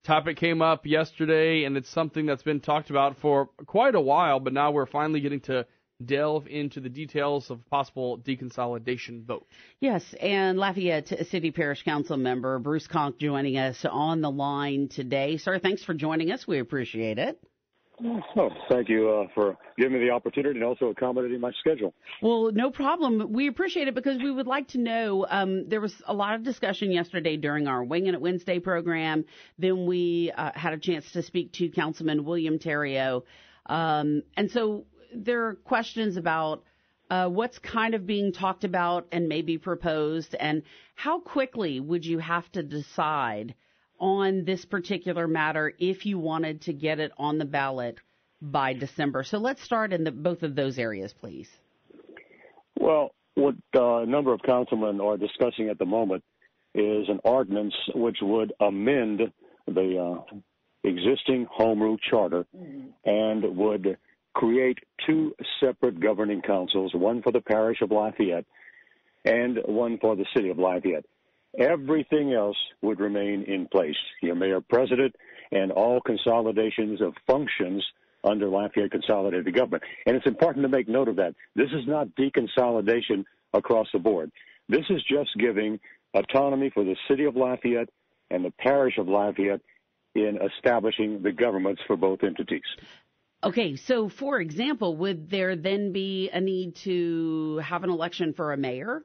Topic came up yesterday, and it's something that's been talked about for quite a while, but now we're finally getting to delve into the details of possible deconsolidation vote. Yes, and Lafayette City Parish Council member Bruce Conque joining us on the line today. Sir, thanks for joining us. We appreciate it. Oh, thank you for giving me the opportunity and also accommodating my schedule. Well, no problem. We appreciate it because we would like to know, there was a lot of discussion yesterday during our Winging It Wednesday program. Then we had a chance to speak to Councilman William Terrio. And so there are questions about what's kind of being talked about and maybe proposed, and how quickly would you have to decide on this particular matter if you wanted to get it on the ballot by December. So let's start in both of those areas, please. Well, what a number of councilmen are discussing at the moment is an ordinance which would amend the existing home rule charter and would create two separate governing councils, one for the parish of Lafayette and one for the city of Lafayette. Everything else would remain in place. Your mayor-president and all consolidations of functions under Lafayette consolidated government. And it's important to make note of that. This is not deconsolidation across the board. This is just giving autonomy for the city of Lafayette and the parish of Lafayette in establishing the governments for both entities. Okay, so for example, would there then be a need to have an election for a mayor?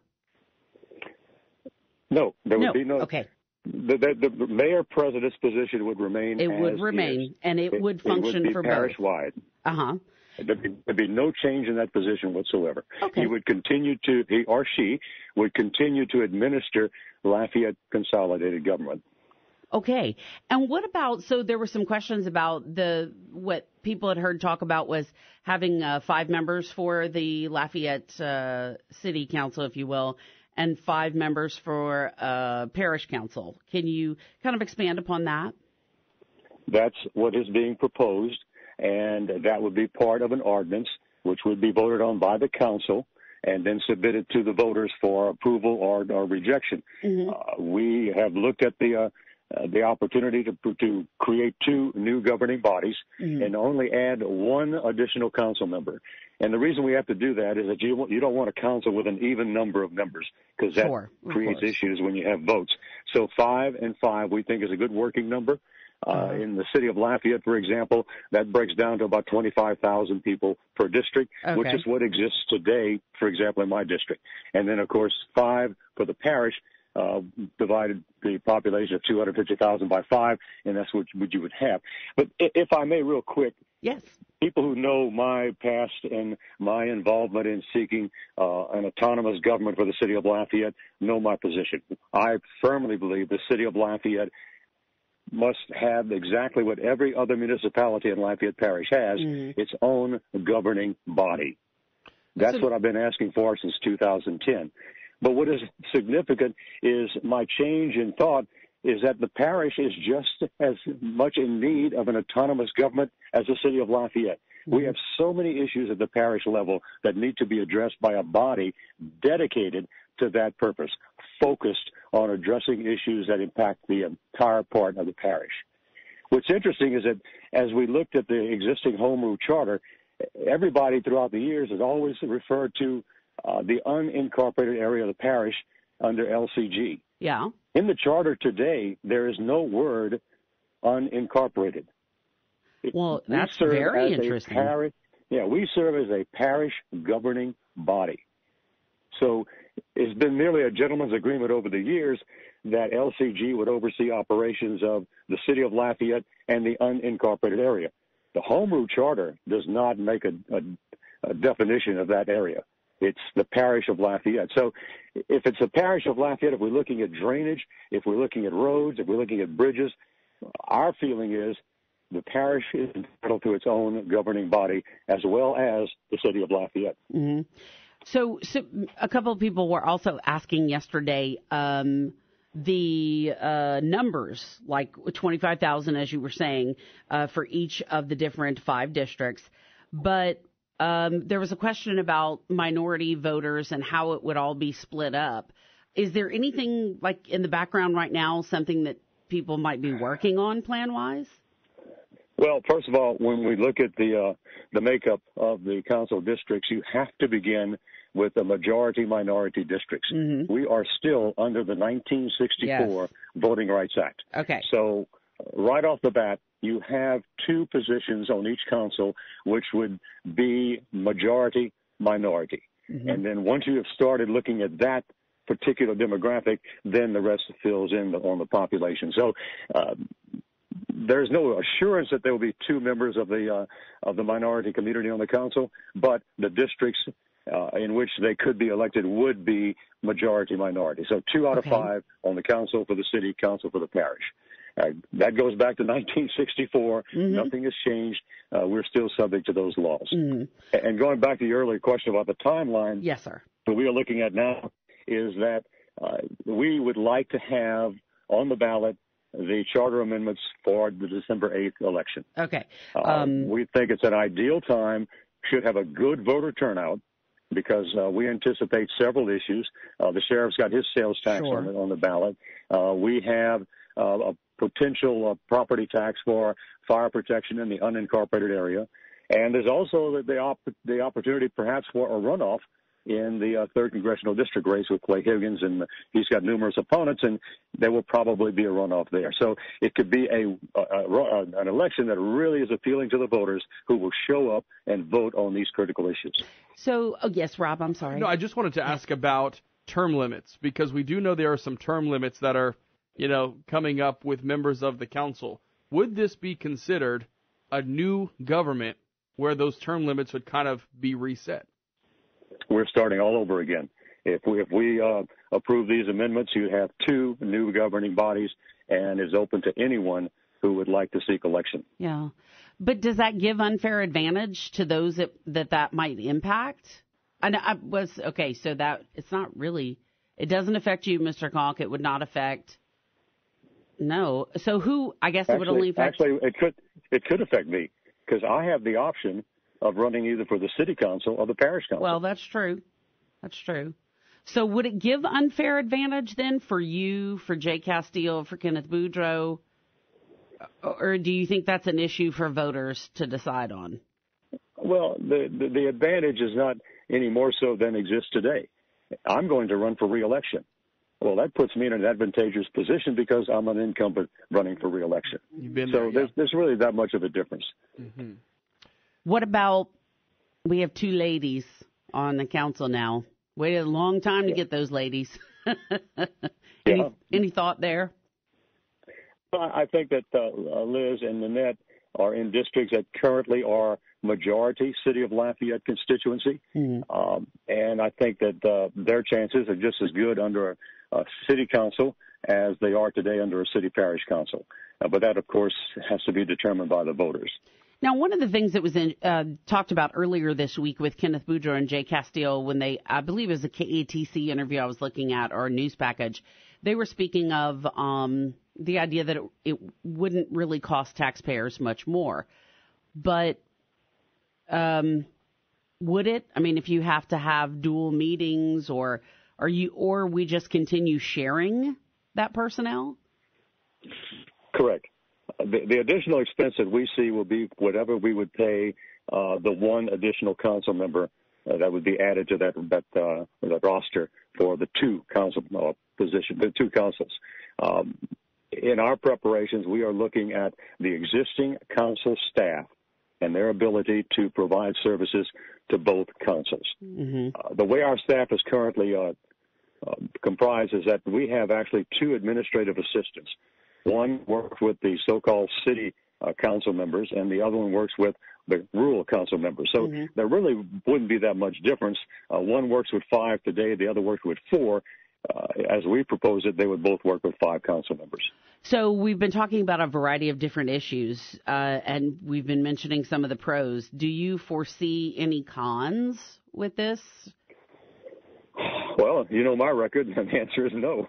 No, there would be no. Okay. The mayor-president's position would remain. It would remain, and it would function for both. Parish-wide. There'd be no change in that position whatsoever. Okay. He or she would continue to administer Lafayette consolidated government. Okay. And what about, so there were some questions about what people had heard talk about was having 5 members for the Lafayette City Council, if you will, and 5 members for parish council. Can you kind of expand upon that? That's what is being proposed, and that would be part of an ordinance which would be voted on by the council and then submitted to the voters for approval or rejection. Mm-hmm. We have looked at the opportunity to create 2 new governing bodies and only add 1 additional council member. And the reason we have to do that is that you don't want a council with an even number of members because that creates issues when you have votes. So 5 and 5 we think is a good working number. In the city of Lafayette, for example, that breaks down to about 25,000 people per district, which is what exists today, for example, in my district. And then, of course, 5 for the parish, divided the population of 250,000 by 5, and that's what you would have. But if I may, real quick, yes, people who know my past and my involvement in seeking an autonomous government for the city of Lafayette know my position. I firmly believe the city of Lafayette must have exactly what every other municipality in Lafayette Parish has, its own governing body. That's what I've been asking for since 2010. But what is significant is my change in thought is that the parish is just as much in need of an autonomous government as the city of Lafayette. We have so many issues at the parish level that need to be addressed by a body dedicated to that purpose, focused on addressing issues that impact the entire part of the parish. What's interesting is that as we looked at the existing home rule charter, everybody throughout the years has always referred to the unincorporated area of the parish under LCG. Yeah. In the charter today, there is no word unincorporated. Well, that's very interesting. We serve as a parish governing body. So it's been merely a gentleman's agreement over the years that LCG would oversee operations of the city of Lafayette and the unincorporated area. The home rule charter does not make a definition of that area. It's the parish of Lafayette. So if it's the parish of Lafayette, if we're looking at drainage, if we're looking at roads, if we're looking at bridges, our feeling is the parish is entitled to its own governing body as well as the city of Lafayette. Mm-hmm. So a couple of people were also asking yesterday the numbers, like 25,000, as you were saying, for each of the different 5 districts. But there was a question about minority voters and how it would all be split up. Is there anything like in the background right now, something that people might be working on plan-wise? Well, first of all, when we look at the makeup of the council districts, you have to begin with the majority-minority districts. Mm-hmm. We are still under the 1964 Voting Rights Act. Okay. So right off the bat, you have two positions on each council, which would be majority-minority. Mm-hmm. And then once you have started looking at that particular demographic, then the rest fills in on the population. So there's no assurance that there will be two members of the minority community on the council, but the districts in which they could be elected would be majority-minority. So 2 out of 5 on the council for the city, council for the parish. That goes back to 1964. Mm-hmm. Nothing has changed. We're still subject to those laws. Mm-hmm. And going back to your earlier question about the timeline, yes, sir. What we are looking at now is that we would like to have on the ballot the charter amendments for the December 8th election. Okay. We think it's an ideal time, should have a good voter turnout, because we anticipate several issues. The sheriff's got his sales tax on the ballot. We have a potential property tax for fire protection in the unincorporated area. And there's also the opportunity perhaps for a runoff in the 3rd Congressional District race with Clay Higgins, and he's got numerous opponents, and there will probably be a runoff there. So it could be an election that really is appealing to the voters who will show up and vote on these critical issues. So, yes, Rob, I'm sorry. No, I just wanted to ask about term limits, because we do know there are some term limits that are, coming up with members of the council. Would this be considered a new government where those term limits would kind of be reset? We're starting all over again. If we approve these amendments, you have 2 new governing bodies, and is open to anyone who would like to seek election. Yeah. But does that give unfair advantage to those that might impact? So that it's not really, it doesn't affect you, Mr. Conque. It would not affect. No. So who, I guess it would only affect. Actually, it could affect me, because I have the option of running either for the city council or the parish council. Well, that's true. That's true. So would it give unfair advantage then for you, for Jay Castile, for Kenneth Boudreaux? Or do you think that's an issue for voters to decide on? Well, the advantage is not any more so than exists today. I'm going to run for re-election. Well, that puts me in an advantageous position because I'm an incumbent running for re-election. There's really that much of a difference. Mm-hmm. What about, we have 2 ladies on the council now. Waited a long time to get those ladies. Any thought there? I think that Liz and Nanette are in districts that currently are majority City of Lafayette constituency. Mm-hmm. And I think that their chances are just as good under a city council as they are today under a city parish council. But that, of course, has to be determined by the voters. Now, one of the things that was talked about earlier this week with Kenneth Boudreaux and Jay Castile, when they, I believe it was a KATC interview I was looking at, or a news package, they were speaking of the idea that it wouldn't really cost taxpayers much more. But would it? I mean, if you have to have dual meetings, or we just continue sharing that personnel? Correct. The additional expense that we see will be whatever we would pay the one additional council member that would be added to that roster for the 2 council positions, the 2 councils. In our preparations, we are looking at the existing council staff and their ability to provide services to both councils. Mm-hmm. The way our staff is currently comprised is that we have actually 2 administrative assistants. One works with the so-called city council members, and the other one works with the rural council members. So mm-hmm. there really wouldn't be that much difference. One works with 5 today, the other works with 4. As we propose it, they would both work with 5 council members. So we've been talking about a variety of different issues, and we've been mentioning some of the pros. Do you foresee any cons with this? Well, you know my record, and the answer is no.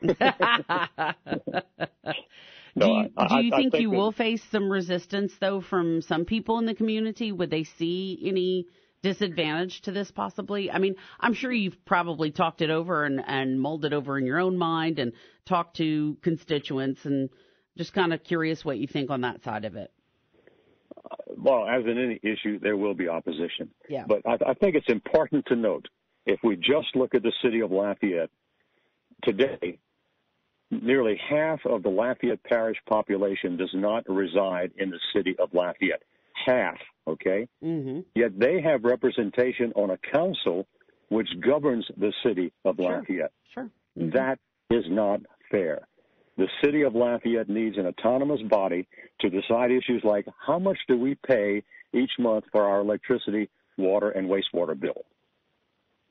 Do you think you will face some resistance, though, from some people in the community? Would they see any disadvantage to this possibly? I mean, I'm sure you've probably talked it over and mulled it over in your own mind and talked to constituents and Just kind of curious what you think on that side of it. Well, as in any issue, there will be opposition. Yeah. But I think it's important to note, if we just look at the city of Lafayette, today, nearly half of the Lafayette parish population does not reside in the city of Lafayette. Half, okay? Mm-hmm. Yet they have representation on a council which governs the city of Lafayette. Sure. Mm-hmm. That is not fair. The city of Lafayette needs an autonomous body to decide issues like how much do we pay each month for our electricity, water, and wastewater bill.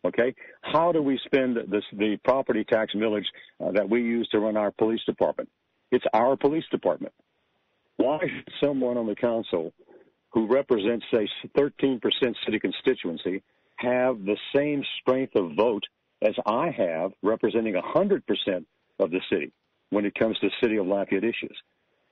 Okay? How do we spend the property tax millage that we use to run our police department? It's our police department. Why should someone on the council who represents, say, 13% city constituency have the same strength of vote as I have representing 100% of the city when it comes to City of Lafayette issues?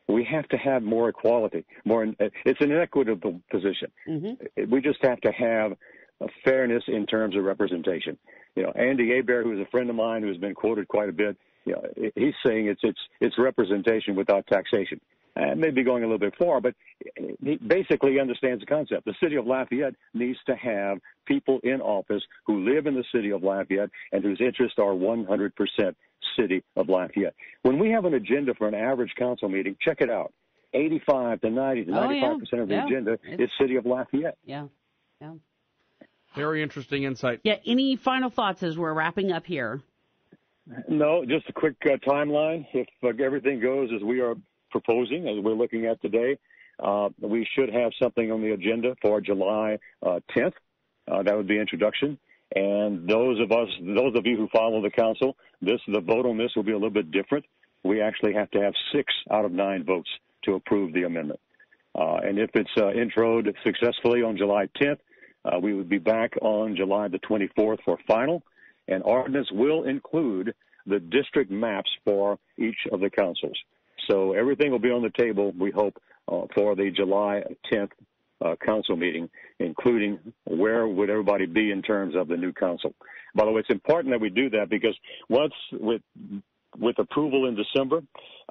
We have to have more equality. It's an equitable position. Mm-hmm. We just have to have a fairness in terms of representation. You know, Andy Hebert, who is a friend of mine who has been quoted quite a bit, you know, he's saying it's representation without taxation. Maybe going a little bit far, but he basically understands the concept. The city of Lafayette needs to have people in office who live in the city of Lafayette and whose interests are 100% city of Lafayette. When we have an agenda for an average council meeting, check it out. 85 to 90 to 95% of the agenda is city of Lafayette. Yeah. Very interesting insight. Yeah. Any final thoughts as we're wrapping up here? No, just a quick timeline. If everything goes as we are proposing, as we're looking at today, we should have something on the agenda for July 10th. That would be introduction. And those of you who follow the council, the vote on this will be a little bit different. We actually have to have 6 out of 9 votes to approve the amendment. And if it's introed successfully on July 10th, we would be back on July the 24th for final. And ordinance will include the district maps for each of the councils. So everything will be on the table, we hope, for the July 10th council meeting, including where would everybody be in terms of the new council. By the way, it's important that we do that because once with approval in December,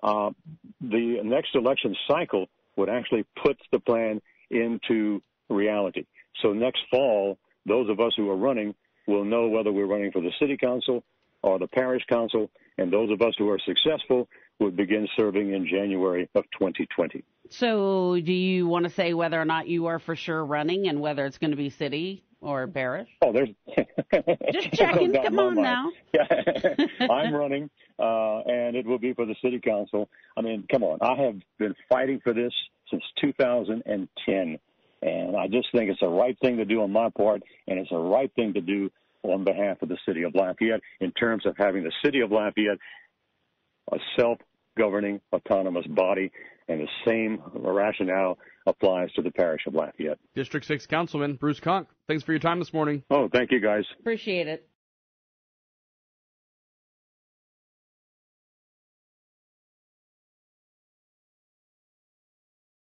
the next election cycle would actually put the plan into reality. So next fall, those of us who are running will know whether we're running for the city council or the parish council, and those of us who are successful would begin serving in January of 2020. So do you want to say whether or not you are for sure running and whether it's going to be city or parish? Oh, there's just checking. Come on now. I'm running, and it will be for the city council. I mean, come on. I have been fighting for this since 2010, and I just think it's the right thing to do on my part, and it's the right thing to do on behalf of the city of Lafayette in terms of having the city of Lafayette a self-governing autonomous body, and the same rationale applies to the parish of Lafayette. District 6 Councilman Bruce Conque, thanks for your time this morning. Oh, thank you, guys. Appreciate it.